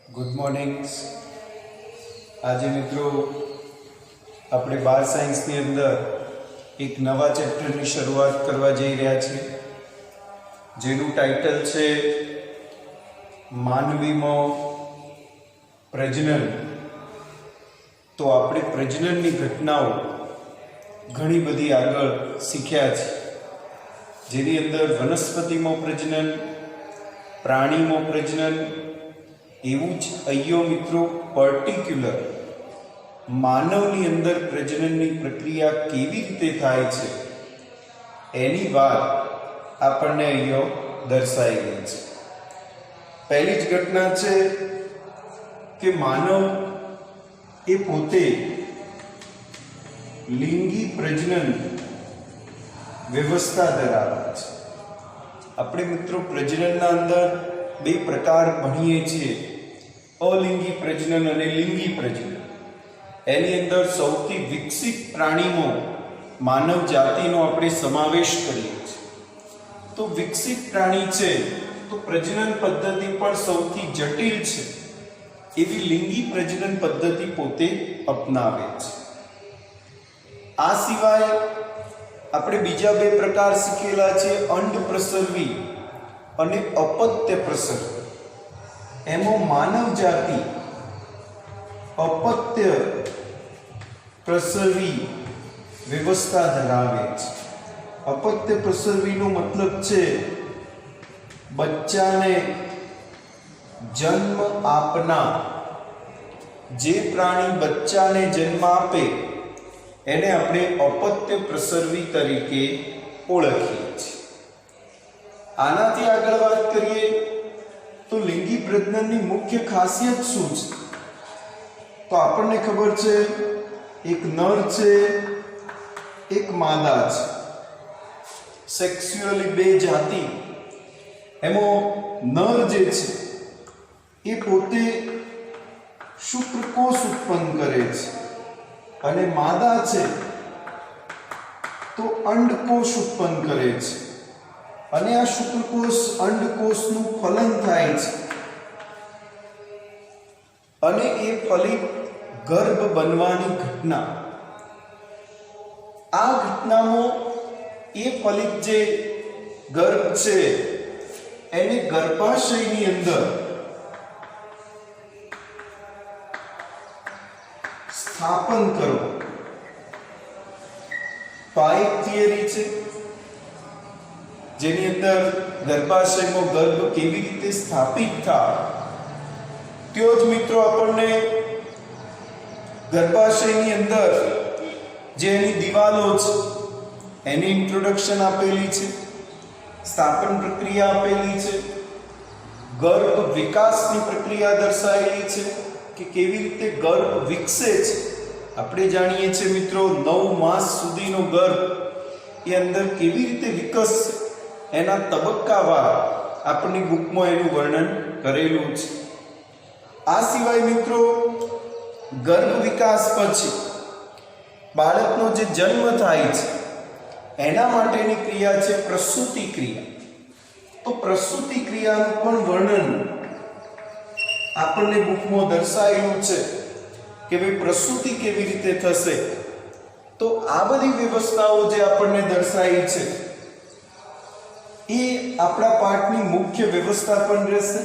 Good morning. આજે મિત્રો આપણે બાર સાયન્સની અંદર એક નવા ચેપ્ટરની શરૂઆત કરવા જઈ રહ્યા છીએ, જેનું ટાઇટલ છે માનવીમાં પ્રજનન। તો આપણે પ્રજનનની ઘટનાઓ ઘણી બધી આગળ શીખ્યા છે, જેની અંદર વનસ્પતિમાં પ્રજનન, પ્રાણીમાં પ્રજનન, એવું જ અહીંયા મિત્રો પર્ટિક્યુલર માનવની અંદર પ્રજનનની પ્રક્રિયા કેવી રીતે થાય છે એની વાત આપણને અહીંયા દર્શાઈ ગઈ છે। પહેલી જ ઘટના છે કે માનવ એ પોતે લિંગી પ્રજનન વ્યવસ્થા ધરાવે છે। આપણે મિત્રો પ્રજનનના અંદર બે પ્રકાર ભણીએ છીએ, અલિંગી પ્રજનન અને લિંગી પ્રજનન। એની અંદર સૌથી વિકસિત પ્રાણીમાં માનવ જાતિનો આપણે સમાવેશ કરીએ છીએ। તો વિકસિત પ્રાણી છે તો પ્રજનન પદ્ધતિ પણ સૌથી જટિલ છે એવી લિંગી પ્રજનન પદ્ધતિ પોતે અપનાવે છે। આ સિવાય આપણે બીજા બે પ્રકાર શીખેલા છે, અંડ પ્રસરવી અને અપત્ય પ્રસરવી। એમાં માનવ જાતિ અપત્ય પ્રસરવી વ્યવસ્થા ધરાવે છે। અપત્ય પ્રસરવીનો મતલબ છે બચ્ચાને જન્મ આપનાર જે પ્રાણી બચ્ચાને જન્મ આપે એને આપણે અપત્ય પ્રસરવી તરીકે ઓળખીએ છીએ। આનાથી આગળ વાત કરીએ તો લિંગી પ્રજનનની મુખ્ય ખાસિયત શું છે? તો આપણને ખબર છે એક નર છે, એક માદા છે, સેક્સ્યુઅલી બે જાતિ। એમાં નર જે છે એ પોતે શુક્રકોષ ઉત્પન્ન કરે છે અને માદા છે તો અંડકોષ ઉત્પન્ન કરે છે, અને આ શુક્રકોષ અંડકોષનું ફલન થાય છે અને એ ફલિત ગર્ભ બનવાની ઘટના। આ ઘટનામાં એ ફલિત જે ગર્ભ છે એને ગર્ભાશયની અંદર સ્થાપન કરો। તો આ એક થિયરી છે જેની અંદર ગર્ભાશયમાં ગર્ભ કેવી રીતે સ્થાપિત થાય ત્યો જ મિત્રો આપણને ગર્ભાશયની અંદર જે એની દિવાલો છે એની ઇન્ટ્રોડક્શન આપેલી છે, સ્થાપન પ્રક્રિયા આપેલી છે, ગર્ભ વિકાસની પ્રક્રિયા દર્શાવેલી છે કે કેવી રીતે ગર્ભ વિકસે છે। આપણે જાણીએ છીએ મિત્રો 9 માસ સુધીનો ગર્ભ એ અંદર કેવી રીતે વિકસશે એના તબક્કાવાર આપણી બુકમાં એનું વર્ણન કરેલું છે। આ સિવાય મિત્રો ગર્ભ વિકાસ પછી બાળકનો જે જન્મ થાય છે એના માટેની ક્રિયા છે પ્રસૂતિ ક્રિયા। તો પ્રસૂતિ ક્રિયાનું પણ વર્ણન આપણને બુકમાં દર્શાવેલું છે કે ભાઈ પ્રસૂતિ કેવી રીતે થશે। તો આ બધી વ્યવસ્થાઓ જે આપણને દર્શાવી છે એ આપણા પાઠની મુખ્ય વ્યવસ્થા પણ રહેશે,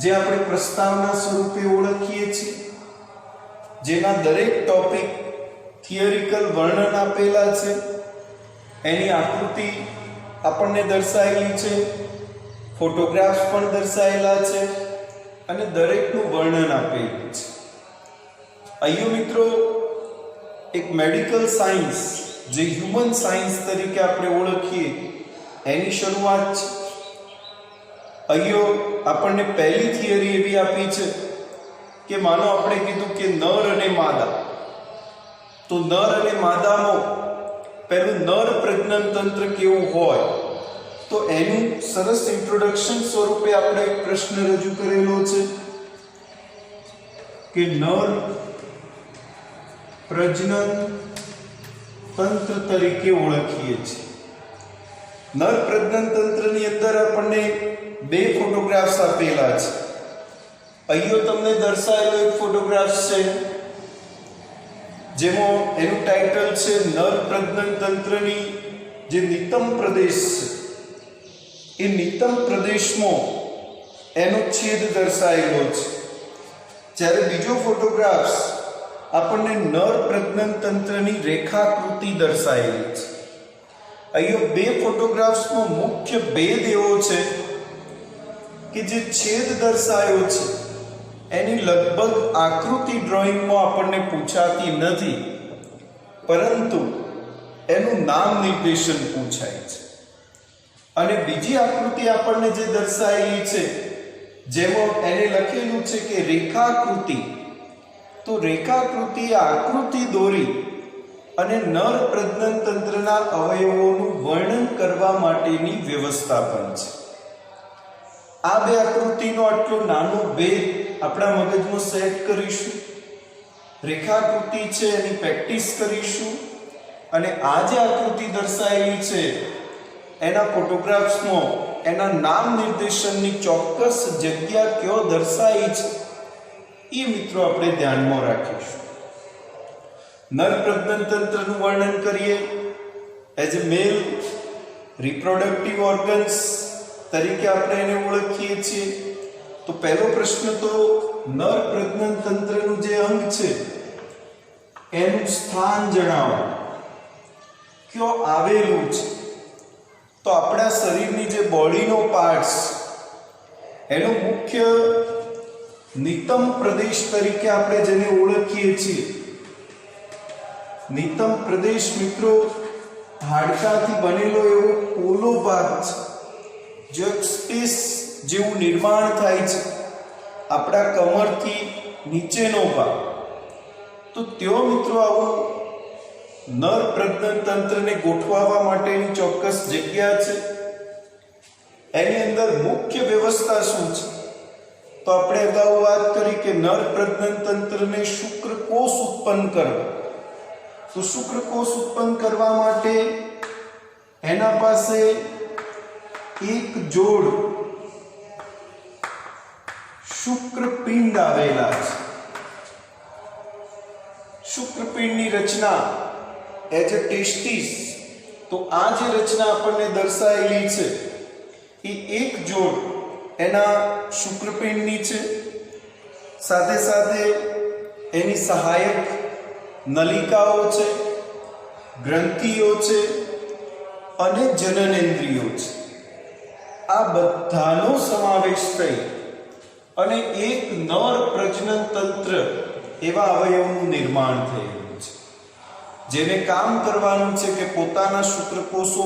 જે આપણે પ્રસ્તાવના સ્વરૂપે ઓળખીએ છીએ, જેના દરેક ટોપિક થિયરિકલ વર્ણન આપેલા છે, એની આકૃતિ આપણને દર્શાવેલી છે, ફોટોગ્રાફ્સ પણ દર્શાવેલા છે અને દરેકનું વર્ણન આપેલું છે। અહીંયા મિત્રો એક મેડિકલ સાયન્સ જે હ્યુમન સાયન્સ તરીકે આપણે ઓળખીએ એની શરૂઆત છે। અહીંયા આપણને પહેલી થિયરી એવી આપી છે કે માનો આપણે કીધું કે નર અને માદા, તો નર અને માદામાં પહેલું નર પ્રજનન તંત્ર કેવું હોય તો એનું સરસ ઇન્ટ્રોડક્શન સ્વરૂપે આપણે એક પ્રશ્ન રજૂ કરેલો છે કે નર પ્રજનન તંત્ર તરીકે ઓળખીએ છીએ। નર પ્રજનન તંત્રની અંદર આપણને બે ફોટોગ્રાફ્સ આપેલા છે। અહીંયા તમને દર્શાવેલો એક ફોટોગ્રાફ છે જેમાં એનું ટાઇટલ છે નર પ્રજનન તંત્રની જે નિતંબ પ્રદેશ છે એ નિતંબ પ્રદેશમાં એનો છેદ દર્શાવેલો છે, જ્યારે બીજો ફોટોગ્રાફ આપણને નર પ્રજનન તંત્રની રેખાકૃતિ દર્શાવેલી છે. અહીંયા બે ફોટોગ્રાફ્સમાં મુખ્ય ભેદ એવો છે કે જે છેદ દર્શાવ્યો છે એની લગભગ આકૃતિ ડ્રોઈંગમાં આપણને પૂછાતી નથી, પરંતુ એનું નામ નિર્દેશન પૂછાય છે. અને બીજી આકૃતિ આપણને જે દર્શાવેલી છે જેમાં એને લખેલું છે કે રેખાકૃતિ, તો રેખાકૃતિ આકૃતિ દોરી અને નર પ્રજનન તંત્રના અવયવોનું વર્ણન કરવા માટેની વ્યવસ્થા પણ છે. આ બે આકૃતિનો આટલો નાનો ભેદ આપણા મગજમાં સેટ કરીશું, રેખાકૃતિ છે એની પ્રેક્ટિસ કરીશું, અને આ જે આકૃતિ દર્શાવેલી છે એના ફોટોગ્રાફ્સમાં એના નામ નિર્દેશનની ચોક્કસ જગ્યા કયો દર્શાવી છે એ મિત્રો આપણે ધ્યાનમાં રાખીશું. નર પ્રજનન તંત્રનું વર્ણન કરીએ as a male reproductive organs તરીકે આપણે એને ઓળખીએ છીએ. તો પહેલો પ્રશ્ન તો નર પ્રજનન તંત્રનું જે અંગ છે એનું સ્થાન જણાવો, કયો આવેલું છે. તો આપણા શરીરની જે બોડીનો પાર્ટ્સ એનો મુખ્ય નિતંબ પ્રદેશ તરીકે આપણે જેને ઓળખીએ છીએ. નિતંબ પ્રદેશ મિત્રો હાડકાથી બનેલો એવો પોલો ભાગ છે, જે સ્પેસ જેવું નિર્માણ થાય છે આપણા કમરથી નીચેનો ભાગ. તો ત્યો મિત્રો આવું નર પ્રજનન તંત્રને ગોઠવવા માટેની ચોક્કસ જગ્યા છે. એની અંદર મુખ્ય વ્યવસ્થા શું છે? તો આપણે અગાઉ વાત કરી કે નર પ્રજનન તંત્રને શુક્રકોષ ઉત્પન્ન કરવો. તો શુક્રકોષ ઉત્પન્ન કરવા માટે એના પાસે એક જોડ શુક્રપિંડ આવેલા છે. શુક્રપિંડની રચના એઝ એ ટેસ્ટિસ, તો આ જે રચના આપણને દર્શાવેલી છે એ એક જોડ એના શુક્રપિંડની છે, સાથે સાથે એની સહાયક નલિકાઓ છે, ગ્રંથિઓ છે અને જનનેન્દ્રિયો છે. આ બધાનો સમાવેશ થઈ અને એક નર પ્રજનન તંત્ર એવા અવયવનું નિર્માણ થયેલું છે, જેને કામ કરવાનું છે કે પોતાના શુક્રકોષો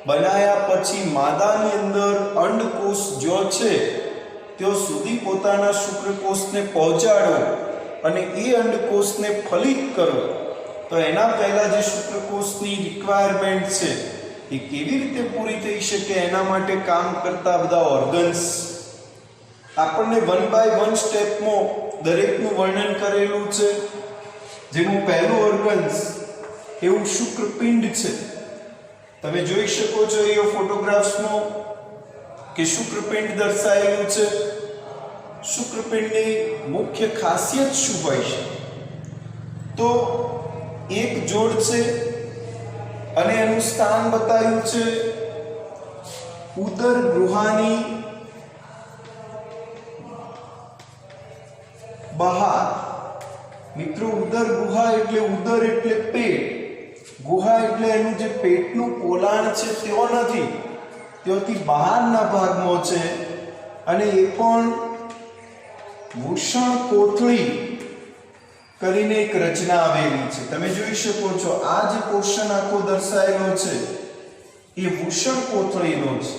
બનાયા પછી માદાની અંદર અંડકોષ જો છે ત્યાં સુધી પોતાના શુક્રકોષને પહોંચાડો અને એ અંડકોષને ફલિત કરો. તો એના પહેલા જે શુક્રકોષની રિક્વાયરમેન્ટ છે એ કેવી રીતે પૂરી થઈ શકે એના માટે કામ કરતા બધા ઓર્ગન્સ આપણને 1 by 1 સ્ટેપમાં દરેકનું વર્ણન કરેલું છે. જેનું પહેલું ઓર્ગન્સ એવું શુક્રપિંડ છે. તમે જોઈ શકો છો એ ફોટોગ્રાફ્સમાં કે શુક્રપિંડ દર્શાવેલું છે. શુક્રપિંડની મુખ્ય ખાસિયત શું હોય છે? તો એક જોડ છે અને એનું સ્થાન બતાવ્યું છે ઉદર ગુહાની બહાર. મિત્રો ઉદર ગુહા એટલે ઉદર એટલે પેટ, ગુહા એટલે એનું જે પેટનું પોલાણ છે તેઓ નથી, તેઓથી બહારના ભાગમાં છે. અને એ પણ વૃષણ કોથળી કરીને એક રચના આવેલી છે. તમે જોઈ શકો છો આ જે પોર્શન આખો દર્શાવેલો છે એ વૃષણ કોથળીનો છે,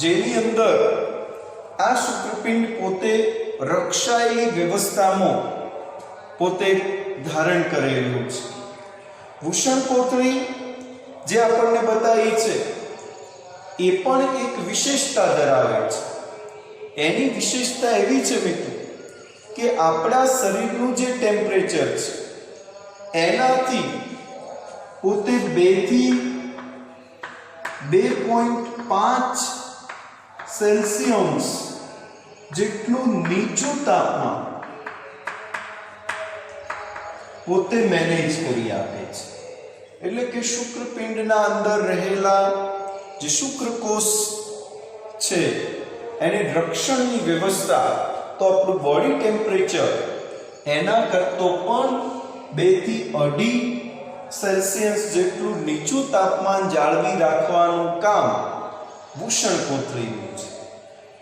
જેની અંદર આ શુક્રપિંડ પોતે રક્ષાયેલી વ્યવસ્થામાં પોતે ધારણ કરેલું છે. વૃષણ કોથળી જે આપણને બતાવી છે એ પણ એક વિશેષતા ધરાવે છે. એની વિશેષતા એવી છે મિત્રો કે આપણા શરીરનું જે ટેમ્પરેચર છે એનાથી પોતે 2 થી 2.5 સેલ્સિયસ જેટલું નીચું તાપમાન પોતે મેનેજ કરી આપે છે. એટલે કે શુક્રપિંડના અંદર રહેલા જે શુક્રકોષ છે એને રક્ષણની વ્યવસ્થા તો આપણું બોડી ટેમ્પરેચર એના કરતો પણ 2 થી 2.5 સેલ્સિયસ જેટલું નીચું તાપમાન જાળવી રાખવાનું કામ વૃષણકોથળીનું છે.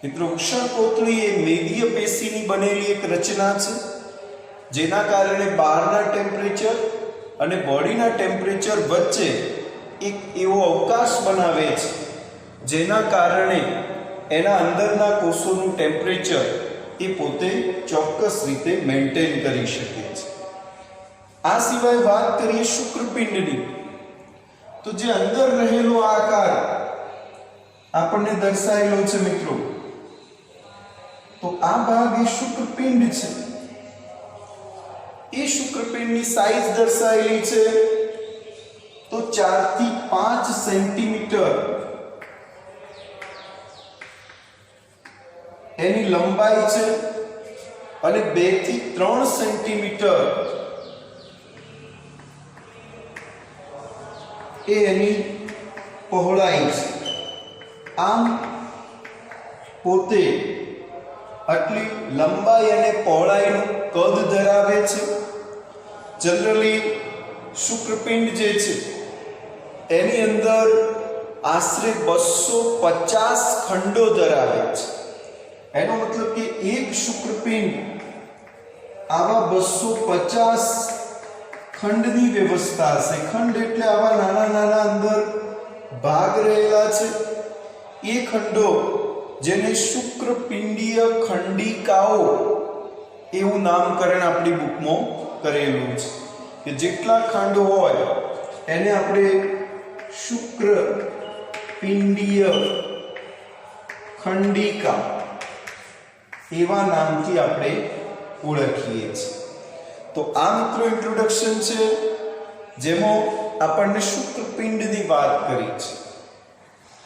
મિત્રો, વૃષણકોથળી એ મેદીય પેશીની બનેલી એક રચના છે, જેના કારણે બહારના ટેમ્પરેચર અને બોડીના ટેમ્પરેચર વચ્ચે એક એવો અવકાશ બનાવે છે, જેના કારણે એના અંદરના કોષોનું ટેમ્પરેચર એ પોતે ચોક્કસ રીતે મેન્ટેન કરી શકે છે. આ સિવાય વાત કરીએ શુક્રપિંડની, તો જે અંદર રહેલો આકાર આપણને દર્શાવેલો છે મિત્રો, તો આ ભાગ એ શુક્રપિંડ છે. એ શુક્રપિંડની સાઈઝ દર્શાવેલી છે તો 4 થી 5 સેન્ટીમીટર એની લંબાઈ છે અને 2 થી 3 સેન્ટીમીટર એ એની પહોળાઈ છે. આમ પોતે આટલી લંબાઈ અને પહોળાઈનું કદ ધરાવે છે. જનરલી શુક્રપિંડ જે છે એની અંદર આશરે 250 ખંડો ધરાવે છે. એનો મતલબ કે એક શુક્રપિંડ આવા 250 ખંડની વ્યવસ્થા હશે. ખંડ એટલે આવા નાના નાના અંદર ભાગ રહેલા છે. એ ખંડો જેને શુક્રપિંડીય ખંડિકાઓ એવું નામકરણ આપણી બુકમાં કરેલું છે કે જેટલા ખંડ હોય એને આપણે શુક્રપિંડીય ખંડિકા એવા નામથી આપણે ઓળખીએ છીએ. તો આ મિત્રો ઇન્ટ્રોડક્શન છે, જેમાં આપણને શુક્રપિંડની વાત કરી છે.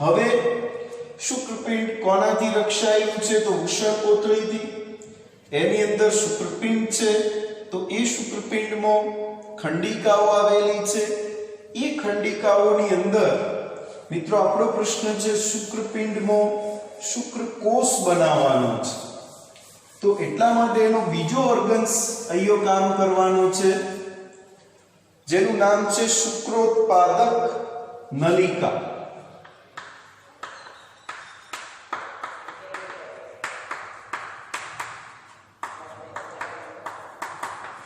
હવે શુક્રપિંડ કોનાથી રક્ષાયેલું છે? તો વૃષણકોથળીથી. એની અંદર શુક્રપિંડ છે, તો એ શુક્રપિંડમાં ખંડિકાઓ આવેલી છે. એ ખંડિકાઓની અંદર મિત્રો આપણો પ્રશ્ન છે, શુક્રપિંડમાં શુક્રકોષ બનાવવાનો છે. તો એટલા માટે એનો બીજો ઓર્ગન્સ અહીંયા કામ કરવાનો છે, જેનું નામ છે શુક્રોત્પાદક નલિકા.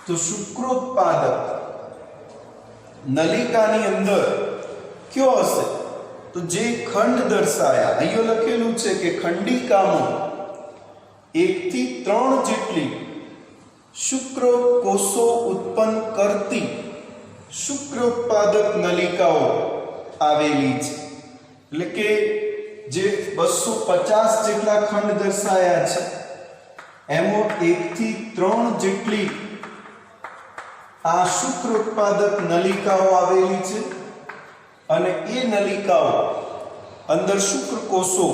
તો શુક્રોત્પાદક નલિકાની અંદર કયો હશે? તો જે ખંડ દર્શાયા અહીંયા લખેલું છે કે ખંડિકામાં 1 થી 3 જેટલી શુક્રકોષો ઉત્પન્ન કરતી શુક્રોત્પાદક નલિકાઓ આવેલી છે. એટલે કે જે 250 જેટલા ખંડ દર્શાયા છે એમાં 1 થી 3 જેટલી આ શુક્રોત્પાદક નલિકાઓ આવેલી છે અને એ નલિકાઓ અંદર શુક્રકોષો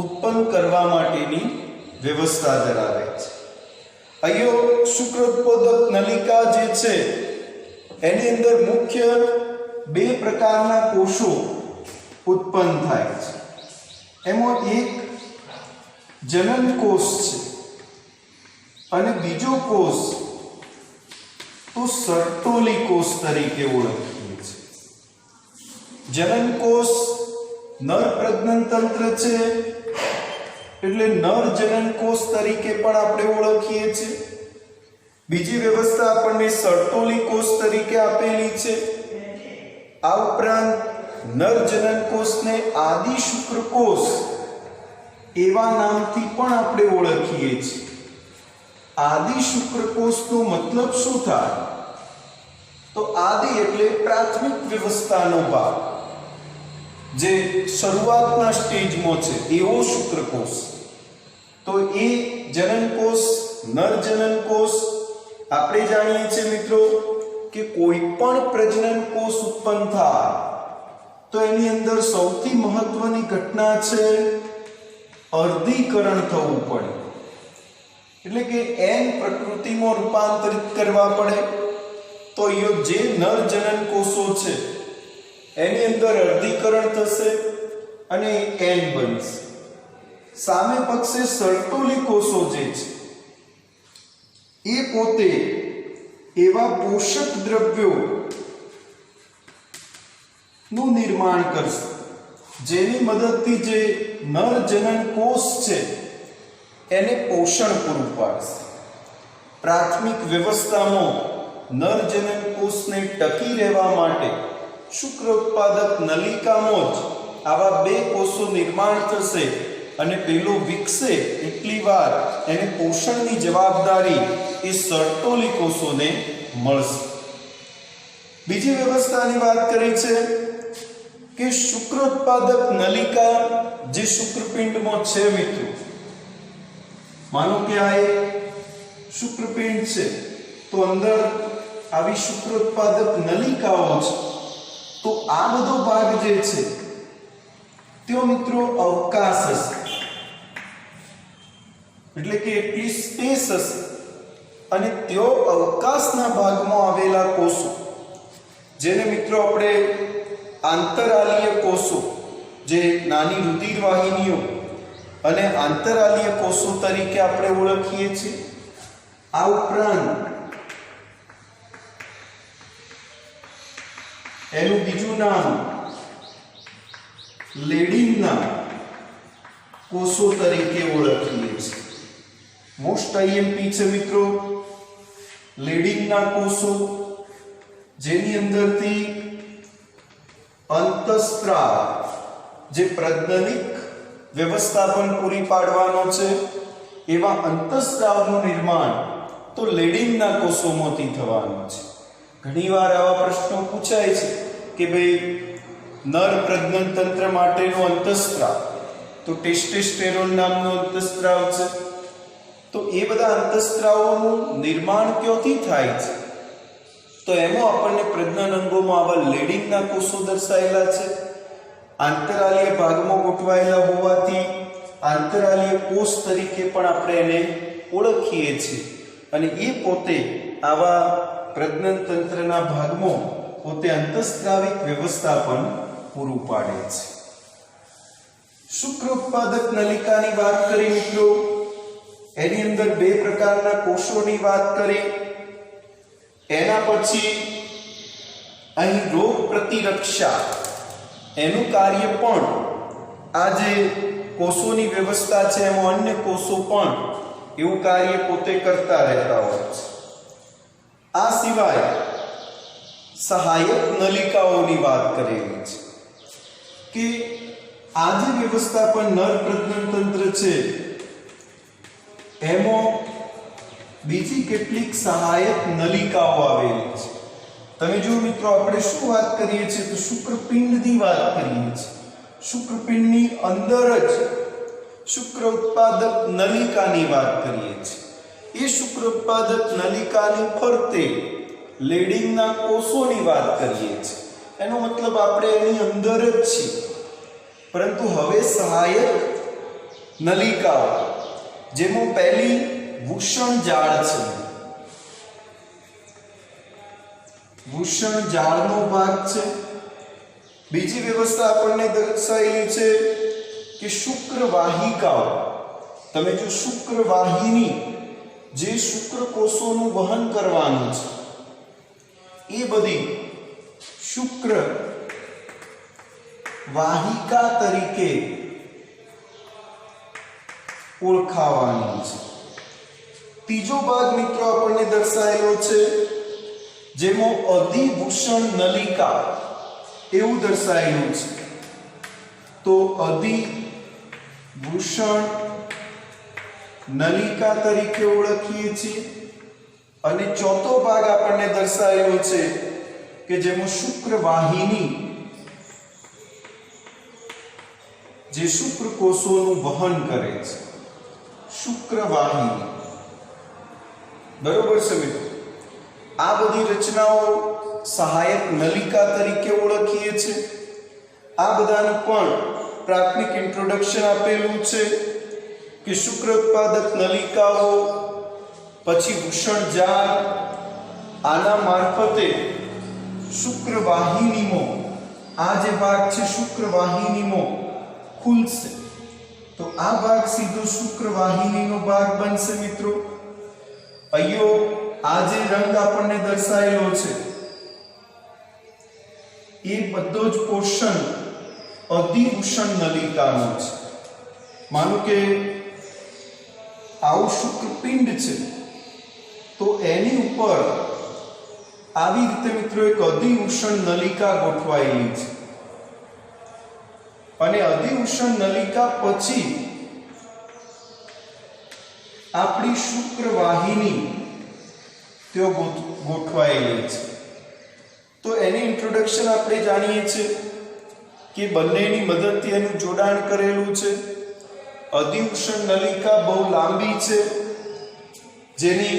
ઉત્પન્ન કરવા માટેની વ્યવસ્થા ધરાવે છે. અહીંયા શુક્રોત્પાદક નલિકા જે છે એની અંદર મુખ્ય 2 પ્રકારના કોષો ઉત્પન્ન થાય છે. એમાં એક જનન કોષ છે અને બીજો કોષ તો સર્ટોલી કોષ તરીકે ઓળખીએ છીએ. જનન કોષ નર પ્રજનન તંત્ર છે એટલે નર જનન કોષ તરીકે પણ આપણે ઓળખીએ છીએ. બીજી વ્યવસ્થા આપણને સર્ટોલી કોષ તરીકે આપેલી છે. આ ઉપરાંત નર જનન કોષને આદિ શુક્રકોષ એવા નામથી પણ આપણે ઓળખીએ છીએ. આદિ શુક્રકોષનો મતલબ શું થાય? તો આદિ એટલે પ્રાથમિક વ્યવસ્થાનો ભાગ, જે શરૂઆતના સ્ટેજમાં છે એવો શુક્રકોષ. તો એ જનનકોષ, નર જનનકોષ આપણે જાણીએ છીએ મિત્રો કે કોઈ પણ પ્રજનન કોષ ઉત્પન્ન થાય તો એની અંદર સૌથી મહત્વની ઘટના છે અર્ધીકરણ થવું પડે. એટલે કે n પ્રકૃતિમાં રૂપાંતરિત કરવા પડે તો જે નર જનન કોષો છે એની અંદર અર્ધીકરણ થશે અને n બનશે. સામે પક્ષે સર્ટોલી કોષો જે છે એ પોતે એવા પોષક દ્રવ્યો નું નિર્માણ કરશે જેની મદદથી જે નર જનન કોષ છે એને પોષણ પૂરું પાડશે. પ્રાથમિક વ્યવસ્થામાં નર જનન કોષને ટકી રહેવા માટે શુક્ર ઉત્પાદક નલિકામાં જ આવા બે કોષો નિર્માણ થશે અને પેલો વિકસે એટલી વાર એને પોષણની જવાબદારી એ સર્ટોલી કોષોને મળશે. બીજી વ્યવસ્થાની વાત કરી છે કે શુક્ર ઉત્પાદક નલિકા જે શુક્રપિંડમાં છે મિત્રો, માનો કે આ એક શુક્રપિંડ છે તો અંદર આવી શુક્ર ઉત્પાદક નલિકાઓ છે, તો આ બધો ભાગ જે છે તેઓ મિત્રો અવકાશ હશે, એટલે કે એટલી સ્પેસ હશે અને તેઓ અવકાશના ભાગમાં આવેલા કોષો જેને મિત્રો આપણે આંતરાલીય કોષો, જે નાની રુધિર વાહિનીઓ અને આંતરાલીય કોષો તરીકે આપણે ઓળખીએ છીએ. આ ઉપરાંત એનું બીજું નામ લેડિંગના કોષો તરીકે ઓળખીએ છીએ. મોસ્ટ આઈએમપી છે મિત્રો લેડિંગના કોષો, જેની અંદરથી અંતઃસ્ત્રાવ જે પ્રજનનિક વ્યવસ્થાપન પૂરી પાડવાનો છે એવા અંતઃસ્ત્રાવનું નિર્માણ તો લેડિંગના કોષોમાંથી થવાનું છે. ઘણીવાર આવા પ્રશ્નો પૂછાય છે કે ભાઈ નર પ્રજનન તંત્ર માટેનો અંતઃસ્ત્રાવ તો ટેસ્ટોસ્ટેરોન નામનો અંતઃસ્ત્રાવ છે, તો એ બધા અંતઃસ્ત્રાવોનું નિર્માણ ક્યાંથી થાય છે? તો એમાં આપણને પ્રજનન અંગોમાં આવા લેડિંગના કોષો દર્શાયેલા છે. આંતરાલીય ભાગમાં ગોઠવાયેલા હોવાથી આંતરાલીય કોષ તરીકે પણ આપણે એને ઓળખીએ છીએ અને એ પોતે આવા પ્રજનન તંત્રના ભાગમાં પોતે અંતઃસ્ત્રાવિક વ્યવસ્થાપન પૂરું પાડે છે. શુક્ર ઉત્પાદક નલિકાની વાત કરી મિત્રો, એની અંદર બે પ્રકારના કોષોની વાત કરી. એના પછી અહીં રોગ પ્રતિરક્ષા એનું કાર્ય પણ આ જે કોષોની વ્યવસ્થા છે એમાં અન્ય કોષો પણ એવું કાર્ય પોતે કરતા રહેતા હોય છે. આ સિવાય સહાયક નલિકાઓની વાત કરેલી છે કે આ જે વ્યવસ્થાપન નર પ્રજનન તંત્ર છે એમાં બીજી કેટલીક સહાયક નલિકાઓ આવેલી છે. તમે જો મિત્રો આપણે શું વાત કરીએ છીએ તો શુક્રપિંડની વાત કરીએ છીએ. શુક્રપિંડની અંદર જ શુક્ર ઉત્પાદક નલિકાની વાત કરીએ છીએ. એ શુક્ર ઉત્પાદક નલિકાની ફરતે લેડિંગના કોષોની વાત કરીએ છીએ. એનો મતલબ આપણે એની અંદર જ છીએ, પરંતુ હવે સહાયક નલિકાઓ જેમાં પહેલી વૃષણ જાળ છે. વૃષણ જાળનો ભાગ છે. બીજી વ્યવસ્થા આપણને દર્શાવેલી છે કે શુક્ર વાહિકાઓ. તમે જો શુક્ર વાહિની જે શુક્ર કોષોનું વહન કરવાનું છે એ બધી શુક્ર વાહિકા તરીકે ઓળખાવાની છે. ત્રીજો ભાગ મિત્રો આપણને દર્શાવેલો છે જેમાં અધિભૂષણ નલિકા એવું દર્શાવેલું છે. તો અધિભૂષણ નલિકા તરીકે ઓળખીએ છીએ. અને ચોથો ભાગ આપણને દર્શાવેલો છે કે જેમાં શુક્ર વાહિની જે શુક્ર કોષોનું વહન કરે છે, શુક્ર વાહિની. બરોબર છે મિત્રો? આ બધી રચનાઓ સહાયક નલિકા તરીકે ઓળખીએ છીએ. આ બધાનું પણ પ્રાથમિક ઇન્ટ્રોડક્શન આપેલું છે કે શુક્ર ઉત્પાદક નલિકાઓ પછી વૃષણજાળ, આના મારફતે શુક્રવાહિનીમાં, આ જે ભાગ છે શુક્રવાહિનીમાં ખુલશે, તો આ ભાગ સીધો શુક્રવાહિનીનો ભાગ બનશે મિત્રો. અહીંયો આ જે રંગ આપણને દર્શાયેલો છે એ બધો જ પોર્શન અધિવૃષણ નલિકાનો છે. માનો કે આવું શુક્રપિંડ છે, તો એની ઉપર આવી રીતે મિત્રો એક અધિવૃષણ નલિકા ગોઠવાયેલી છે, અને અધિવૃષણ નલિકા પછી આપણી શુક્રવાહિની તેઓ ગોઠવાયેલી છે. તો એની ઇન્ટ્રોડક્શન આપણે જાણીએ છીએ કે બંનેની મદદથી એનું જોડાણ કરેલું છે. અધિવૃષણ નલિકા બહુ લાંબી છે, જેની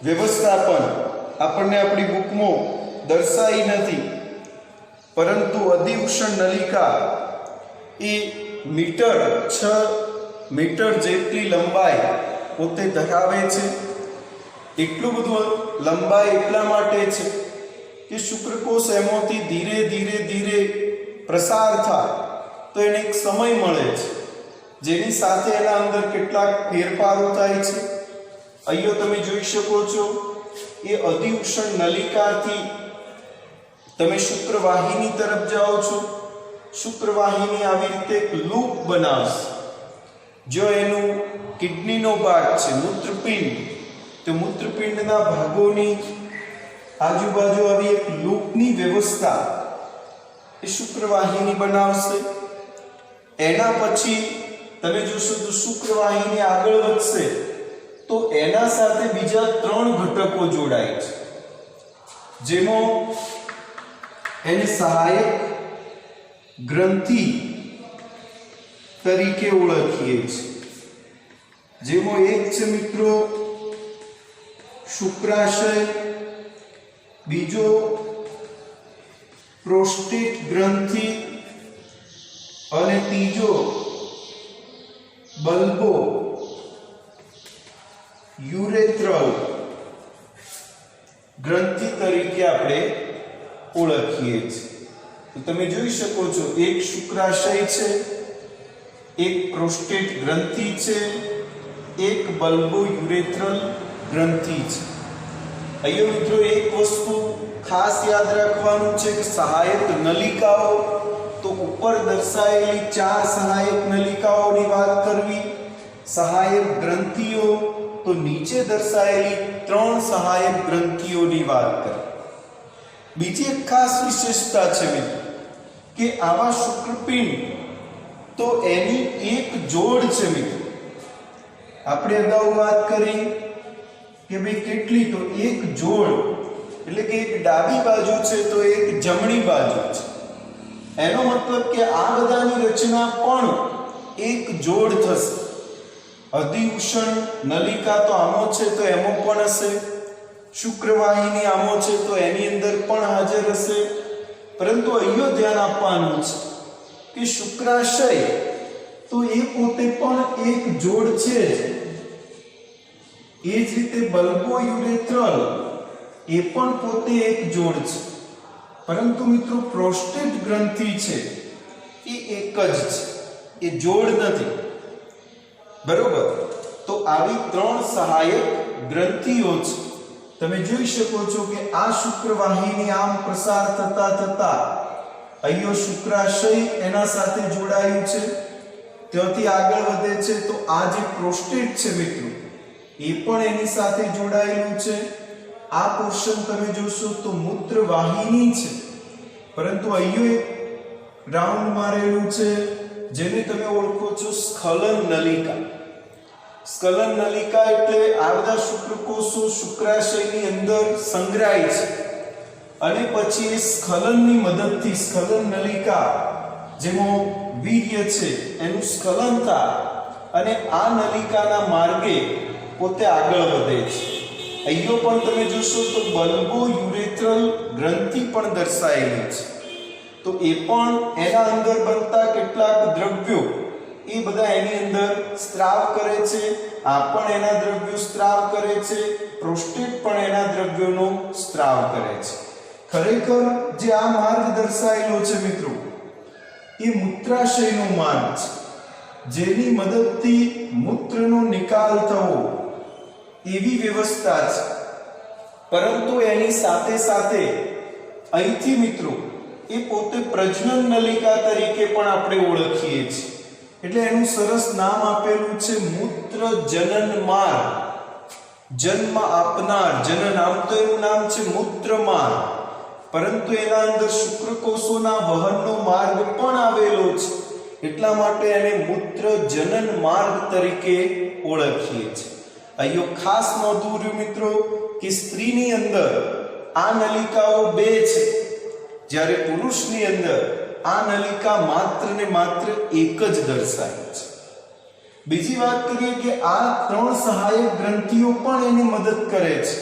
વ્યવસ્થા પણ આપણને આપણી બુકમાં દર્શાવી નથી, પરંતુ અધિવૃષણ નલિકા એ 6 મીટર જેટલી લંબાઈ પોતે ધરાવે છે. એટલું બધું લંબાઈ એટલા માટે છે કે શુક્રકોષ એમાંથી ધીરે ધીરે ધીરે પ્રસાર થાય તો એને એક સમય મળે છે, જેની સાથે એના અંદર કેટલાક ફેરફારો થાય છે. અહીંયા તમે જોઈ શકો છો એ અધિવૃષણ નલિકાથી તમે શુક્રવાહિની તરફ જાઓ છો. શુક્રવાહિની આવી રીતે એક લૂપ બનાવશે. જો એનું કિડનીનો ભાગ છે મૂત્રપિંડ, તો મૂત્રપિંડના ભાગોની આજુબાજુ આવી એક લૂપની વ્યવસ્થા એ શુક્રવાહિની બનાવશે. એના પછી તમે જોશો તો શુક્રવાહિની આગળ વધશે તો એના સાથે બીજા 3 ઘટકો જોડાય છે, જેમાં એને સહાયક ગ્રંથિ તરીકે ઓળખીએ છીએ. જેમાં એક છે મિત્રો શુક્રાશય, બીજો પ્રોસ્ટેટ ગ્રંથિ અને ત્રીજો બલ્બો યુરેથ્રલ ગ્રંથિ તરીકે આપણે ઓળખીએ છીએ. તો તમે જોઈ શકો છો એક શુક્રાશય છે, એક પ્રોસ્ટેટ ગ્રંથિ છે, એક બલ્બો યુરેથ્રલ ગ્રંથિ છે. અહીંયા મિત્રો એક વસ્તુ ખાસ યાદ રાખવાનું છે કે સહાયક નલિકાઓ, તો ઉપર દર્શાવેલી 4 સહાયક નલિકાઓની વાત કરવી, સહાયક ગ્રંથિઓ તો નીચે દર્શાવેલી 3 સહાયક ગ્રંથિઓની વાત કરવી. બીજી એક ખાસ વિશેષતા છે મિત્રો કે આવા શુક્રપિંડ તો એની એક જોડ છે મિત્રો. આપણે અગાઉ વાત કરી કે ભાઈ કેટલી, તો એક જોડ, એટલે કે એક ડાબી બાજુ છે તો એક જમણી બાજુ છે. એનો મતલબ કે આ બધાની રચના પણ એક જોડ થશે. અધિવૃષણ નલિકા તો આમો છે તો એમાં પણ હશે, શુક્રવાહિની આમો છે તો એની અંદર પણ હાજર હશે. પરંતુ અહીંયા ધ્યાન આપવાનું છે કે શુક્રાશય તો એ પોતે પણ એક જોડ છે. એ જ રીતે બલ્બો યુરેથ્રલ એ પણ પોતે એક જોડ છે. પરંતુ મિત્રો પ્રોસ્ટેટ ગ્રંથિ છે એ એક જ છે, એ જોડ નથી. બરોબર? તો આવી 3 સહાયક ગ્રંથિઓ છે. તમે જોઈ શકો છો કે આ શુક્રવાહિની આમ પ્રસાર થતા થતા અહીંયા શુક્રાશય એના સાથે જોડાયું છે, ત્યાંથી આગળ વધે છે તો આ જે પ્રોસ્ટેટ છે મિત્રો એ પણ એની સાથે જોડાયેલું છે. આ પોર્શન તમે જોશો તો મૂત્રવાહિની છે, પરંતુ અહીંયા એક રાઉન્ડ મારેલું છે જેને તમે ઓળખો છો સ્ખલન નલિકા. સ્ખલન નલિકા એટલે આ બધા શુક્રકોષો શુક્રાશયની અંદર સંગ્રહાય છે અને પછી એ સ્ખલનની મદદથી સ્ખલન નલિકા જેમાં વીર્ય છે એનું સ્ખલન થાય અને આ નલિકાના માર્ગે પોતે આગળ વધે છે. અહીંયા પણ તમે જોશો તો બલ્બો યુરેથ્રલ ગ્રંથિ પણ દર્શાવેલી છે. તો એ પણ એના અંદર બનતા કેટલાક દ્રવ્યો એ બધા એની અંદર સ્ત્રાવ કરે છે, આ પણ એના દ્રવ્યો સ્ત્રાવ કરે છે, પ્રોસ્ટેટ પણ એના દ્રવ્યોનો સ્ત્રાવ કરે છે. ખરેખર જે આ માર્ગ દર્શાયેલો છે મિત્રો, એ મૂત્રાશયનો માર્ગ છે, જેની મદદથી મૂત્રનો નિકાલ થવો એવી વ્યવસ્થા છે. પરંતુ એની સાથે સાથે અહીંથી મિત્રો એ પોતે પ્રજનન નલિકા તરીકે પણ આપણે ઓળખીએ છીએ. એટલે એનું સરસ નામ આપેલું છે મૂત્ર જનન માર્ગ. જન્મ આપનાર, જનન, આમ તો એનું નામ છે મૂત્ર માર્ગ, પરંતુ એના અંદર શુક્રકોષોના વહનનો માર્ગ પણ આવેલો છે. એટલા માટે એને મૂત્ર જનન માર્ગ તરીકે ઓળખીએ છીએ. અહીંયા ખાસ નોંધવું રહ્યું મિત્રો કે સ્ત્રીની અંદર આ નલિકાઓ બે છે, જ્યારે પુરુષની અંદર આ નલિકા માત્ર ને માત્ર એક જ દર્શાય છે. બીજી વાત કરીએ કે આ ત્રણ સહાયક ગ્રંથિઓ પણ એની મદદ કરે છે.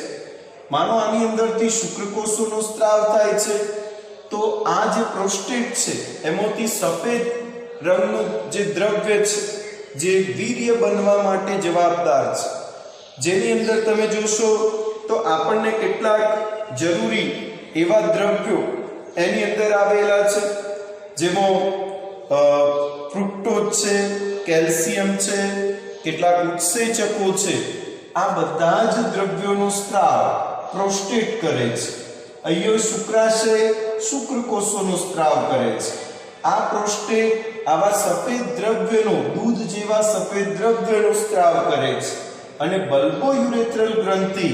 માનો આની અંદરથી શુક્રકોષોનો સ્ત્રાવ થાય છે, તો આ જે પ્રોસ્ટેટ છે એમાંથી સફેદ રંગનું જે દ્રવ્ય છે, જે વીર્ય બનવા માટે જવાબદાર છે, જેની અંદર તમે જોશો તો આપણને કેટલાક જરૂરી એવા દ્રવ્યો એની અંદર આવેલા છે, જેમાં ફ્રુક્ટોઝ છે, કેલ્શિયમ છે, કેટલાક ઉત્સેચકો છે. આ બધા જ દ્રવ્યોનો સ્ત્રાવ પ્રોસ્ટેટ કરે છે. અહીંયા શુક્રાશય શુક્રકોષોનો સ્ત્રાવ કરે છે. આ પ્રોસ્ટેટ આવા સફેદ દ્રવ્યનો, દૂધ જેવા સફેદ દ્રવ્યનો સ્ત્રાવ કરે છે. અને બલ્બોયુરેથ્રલ ગ્રંથિ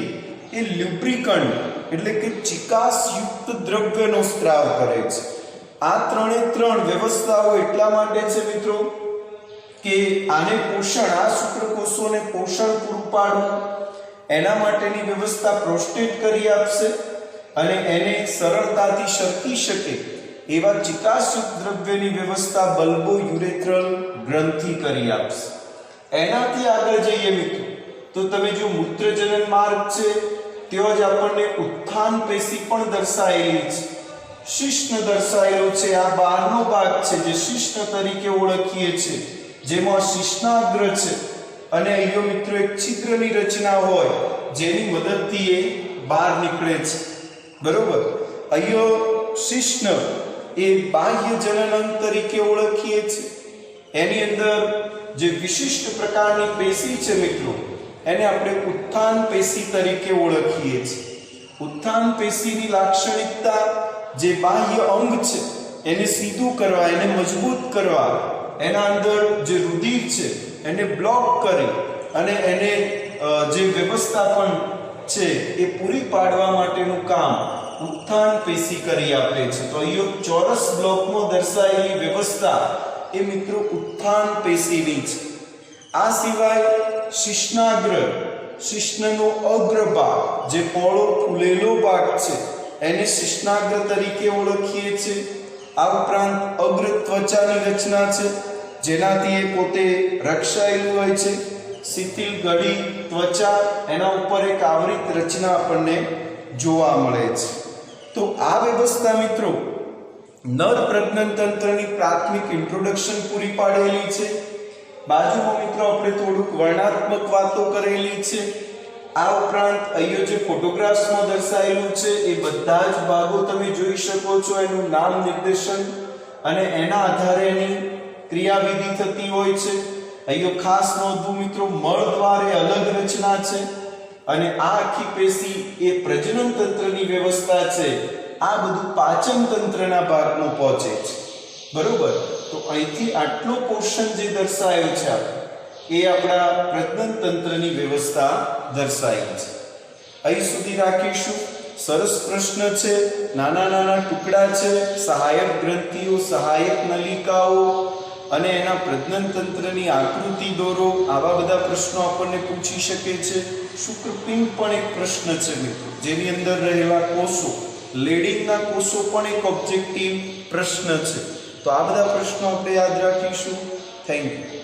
એ લ્યુબ્રિકન્ટ એટલે કે ચિકાસયુક્ત દ્રવ્યનો સ્ત્રાવ કરે છે. આ ત્રણે ત્રણ વ્યવસ્થાઓ એટલા માટે છે મિત્રો કે આને પોષણ, આ શુક્રકોષોને પોષણ પૂરું પાડવું, એના માટેની વ્યવસ્થા પ્રોસ્ટેટ કરી આપશે, અને એને સરળતાથી શકી શકે એવા ચિકાસયુક્ત દ્રવ્યની વ્યવસ્થા બલ્બોયુરેથ્રલ ગ્રંથિ કરી આપશે. એનાથી આગળ જઈએ મિત્રો તો તમે જો મૂત્રજનન માર્ગ છે, ત્યાં જ આપણને ઉત્થાન પેશી પણ દર્શાયેલી છે, શિશ્ન દર્શાયેલો છે. આ બહારનો ભાગ છે જે શિશ્ન તરીકે ઓળખીએ છીએ, જેમાં શિશ્નાગ્ર છે, અને અહીંયા મિત્રો એક છિદ્રની રચના હોય જેની મદદથી એ બહાર નીકળે છે. બરોબર. અહીંયા શિશ્ન એ બાહ્ય જનન તરીકે ઓળખીએ છીએ. એની અંદર જે વિશિષ્ટ પ્રકારની પેશી છે મિત્રો, એને આપણે ઉત્થાન પેશી તરીકે ઓળખીએ છીએ. ઉત્થાન પેશીની લાક્ષણિકતા જે બાહ્ય અંગ છે એને સીધું કરવા, એને મજબૂત કરવા, એના અંદર જે રુધિર છે એને બ્લોક કરી અને એને જે વ્યવસ્થાપન છે એ પૂરી પાડવા માટેનું કામ ઉત્થાન પેશી કરી આપે છે. તો અહીંયા ચોરસ બ્લોકમાં દર્શાવેલી વ્યવસ્થા એ મિત્રો ઉત્થાન પેશીની છે. આ સિવાય શિશ્નાગ્ર, શિશ્નનો અગ્રભાગ જે પહોળો ફૂલેલો ભાગ છે એને શિશ્નાગ્ર તરીકે ઓળખીએ છીએ. આ ઉપરાંત અગ્ર ત્વચાની રચના છે, જેનાથી એ પોતે રક્ષાયેલું હોય છે. શિથિલ ગળી ત્વચા, એના ઉપર એક આવૃત રચના આપણને જોવા મળે છે. તો આ વ્યવસ્થા મિત્રો નર પ્રજનન તંત્રની પ્રાથમિક ઇન્ટ્રોડક્શન પૂરી પાડેલી છે. બાજુમાં મિત્રો આપણે થોડુંક વર્ણનાત્મક વાતો કરેલી છે. આ ઉપરાંત અહીંયા જે ફોટોગ્રાફ્સમાં દર્શાવેલું છે એ બધા જ ભાગો તમે જોઈ શકો છો, એનું નામ, નિર્દેશન અને એના આધારે એની ક્રિયાવિધિ થતી હોય છે. અહીંયા ખાસ નોંધવું મિત્રો, મળદ્વાર એ અલગ રચના છે, અને આ આખી પેશી એ પ્રજનન તંત્રની વ્યવસ્થા છે. આ બધું પાચન તંત્રના ભાગમાં પહોંચે છે. બરોબર. તો અહીંથી આટલો પોર્શન જે દર્શાયો છે એ આપણા પ્રજનન તંત્રની વ્યવસ્થા દર્શાવી છે. અહીં સુધી રાખીશું. સરસ પ્રશ્ન છે, નાના નાના ટુકડા છે, સહાયક ગ્રંથિઓ, સહાયક નલિકાઓ અને એના પ્રજનન તંત્રની આકૃતિ દોરો. આવા બધા પ્રશ્નો આપણને પૂછી શકે છે. શુક્રપિંડ પણ એક પ્રશ્ન છે મિત્રો, જેની અંદર રહેલા કોષો, લેડિંગના કોષો પણ એક ઓબ્જેક્ટિવ પ્રશ્ન છે. તો આ બધા પ્રશ્નો આપણે યાદ રાખીશું. Thank you.